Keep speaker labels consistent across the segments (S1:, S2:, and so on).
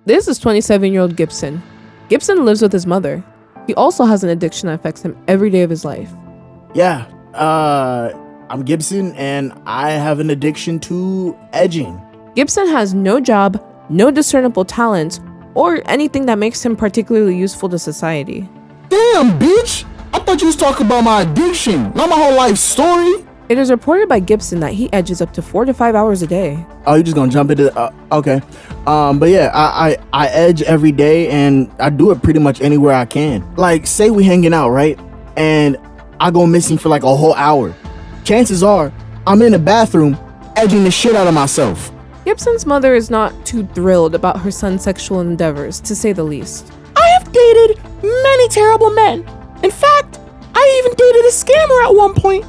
S1: This is 27-year-old Gibson. Gibson lives with his mother. He also has an addiction that affects him every day of his life.
S2: Yeah, I'm Gibson and I have an addiction to edging.
S1: Gibson has no job, no discernible talent, or anything that makes him particularly useful to society.
S3: Damn, bitch! I thought you was talking about my addiction, not my whole life story.
S1: It is reported by Gibson that he edges up to 4 to 5 hours a day.
S2: Oh, you just gonna jump into okay. But yeah, I edge every day and I do it pretty much anywhere I can. Like, say we hanging out, right? And I go missing for like a whole hour. Chances are I'm in the bathroom edging the shit out of myself.
S1: Gibson's mother is not too thrilled about her son's sexual endeavors, to say the least.
S4: I have dated many terrible men. In fact, I even dated a scammer at one point.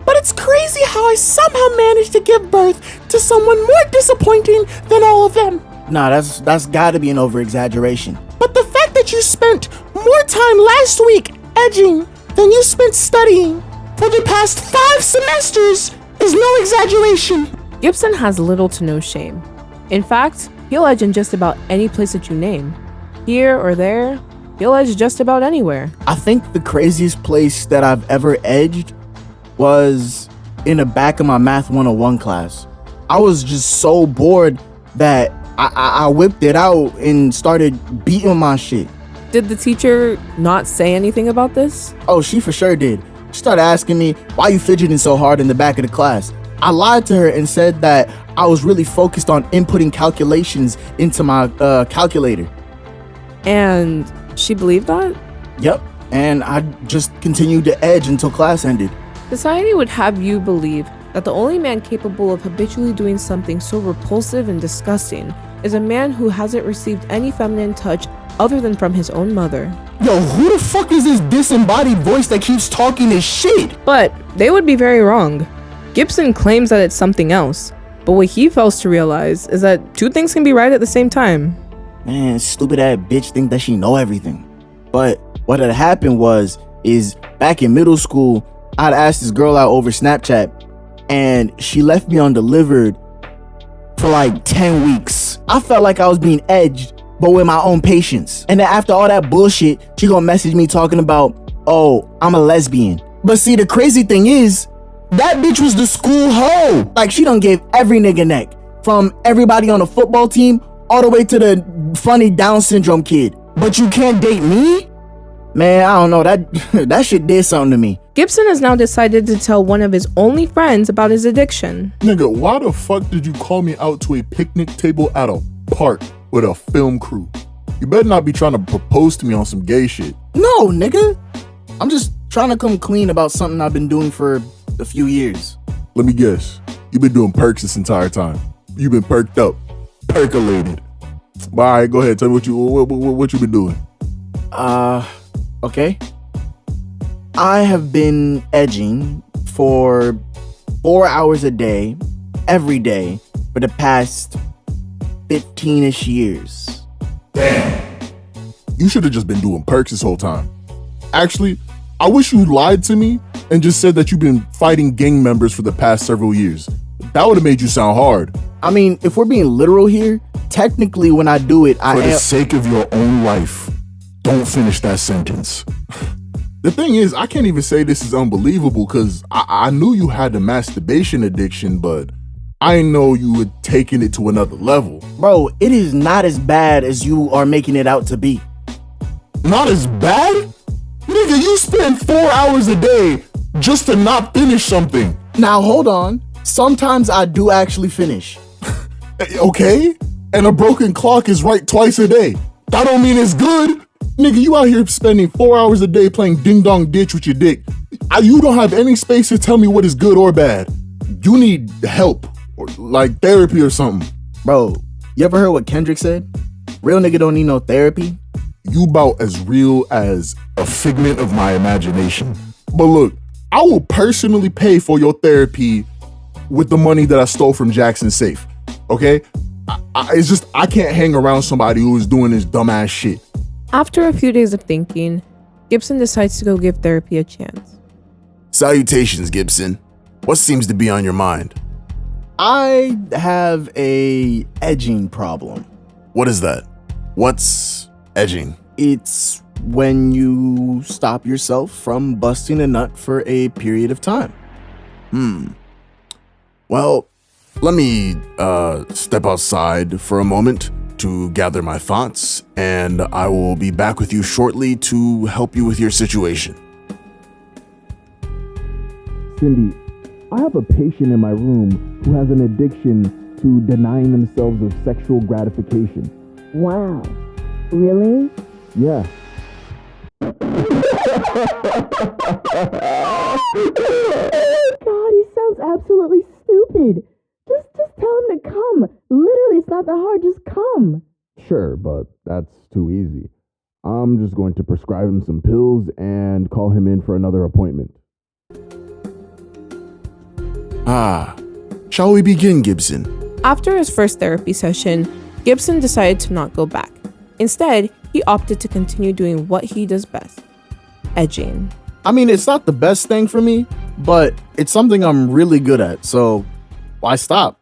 S4: But it's crazy how I somehow managed to give birth to someone more disappointing than all of them.
S2: Nah, that's gotta be an over-exaggeration.
S4: But the fact that you spent more time last week edging than you spent studying for the past 5 semesters is no exaggeration.
S1: Gibson has little to no shame. In fact, he'll edge in just about any place that you name. Here or there, he'll edge just about anywhere.
S2: I think the craziest place that I've ever edged was in the back of my Math 101 class. I was just so bored that I whipped it out and started beating my shit.
S1: Did the teacher not say anything about this?
S2: Oh, she for sure did. She started asking me, why you fidgeting so hard in the back of the class? I lied to her and said that I was really focused on inputting calculations into my calculator.
S1: And she believed that?
S2: Yep, and I just continued to edge until class ended.
S1: Society would have you believe that the only man capable of habitually doing something so repulsive and disgusting is a man who hasn't received any feminine touch other than from his own mother.
S3: Yo, who the fuck is this disembodied voice that keeps talking this shit?
S1: But they would be very wrong. Gibson claims that it's something else, but what he fails to realize is that 2 things can be right at the same time.
S2: Man, stupid ass bitch think that she know everything. But what had happened is back in middle school, I'd asked this girl out over Snapchat and she left me undelivered for like 10 weeks. I felt like I was being edged, but with my own patience. And then after all that bullshit, she gonna message me talking about, oh, I'm a lesbian. But see, the crazy thing is, that bitch was the school hoe. Like, she done gave every nigga neck. From everybody on the football team, all the way to the funny Down syndrome kid.
S3: But you can't date me?
S2: Man, I don't know, that shit did something to me.
S1: Gibson has now decided to tell one of his only friends about his addiction.
S5: Nigga, why the fuck did you call me out to a picnic table at a park with a film crew? You better not be trying to propose to me on some gay shit.
S2: No, nigga. I'm just trying to come clean about something I've been doing for a few years.
S5: Let me guess. You've been doing perks this entire time. You've been perked up. Percolated. All right, go ahead. Tell me what you been doing.
S2: Okay. I have been edging for 4 hours a day, every day, for the past 15-ish years.
S5: Damn. You should have just been doing perks this whole time. Actually, I wish you lied to me and just said that you've been fighting gang members for the past several years. That would have made you sound hard.
S2: I mean, if we're being literal here, technically when I do it,
S5: For the sake of your own life, don't finish that sentence. The thing is, I can't even say this is unbelievable because I knew you had the masturbation addiction, but I didn't know you had taken it to another level.
S2: Bro, it is not as bad as you are making it out to be.
S5: Not as bad? Nigga, you spend 4 hours a day just to not finish something.
S2: Now, hold on. Sometimes I do actually finish.
S5: Okay? And a broken clock is right twice a day. That don't mean it's good. Nigga, you out here spending 4 hours a day playing ding-dong ditch with your dick. You don't have any space to tell me what is good or bad. You need help, or like therapy or something.
S2: Bro, you ever heard what Kendrick said? Real nigga don't need no therapy.
S5: You about as real as a figment of my imagination. But look, I will personally pay for your therapy with the money that I stole from Jackson's safe, okay? It's just, I can't hang around somebody who is doing this dumbass shit.
S1: After a few days of thinking, Gibson decides to go give therapy a chance.
S6: Salutations, Gibson. What seems to be on your mind?
S2: I have a edging problem.
S6: What is that? What's edging?
S2: It's when you stop yourself from busting a nut for a period of time.
S6: Well, let me step outside for a moment to gather my thoughts, and I will be back with you shortly to help you with your situation.
S2: Cindy, I have a patient in my room who has an addiction to denying themselves of sexual gratification.
S7: Wow. Really?
S2: Yeah.
S7: God, he sounds absolutely stupid. Just tell him to come. Literally, it's not that hard. Just come.
S2: Sure, but that's too easy. I'm just going to prescribe him some pills and call him in for another appointment.
S6: Shall we begin, Gibson?
S1: After his first therapy session, Gibson decided to not go back. Instead, he opted to continue doing what he does best: edging.
S2: I mean, it's not the best thing for me, but it's something I'm really good at, so why stop?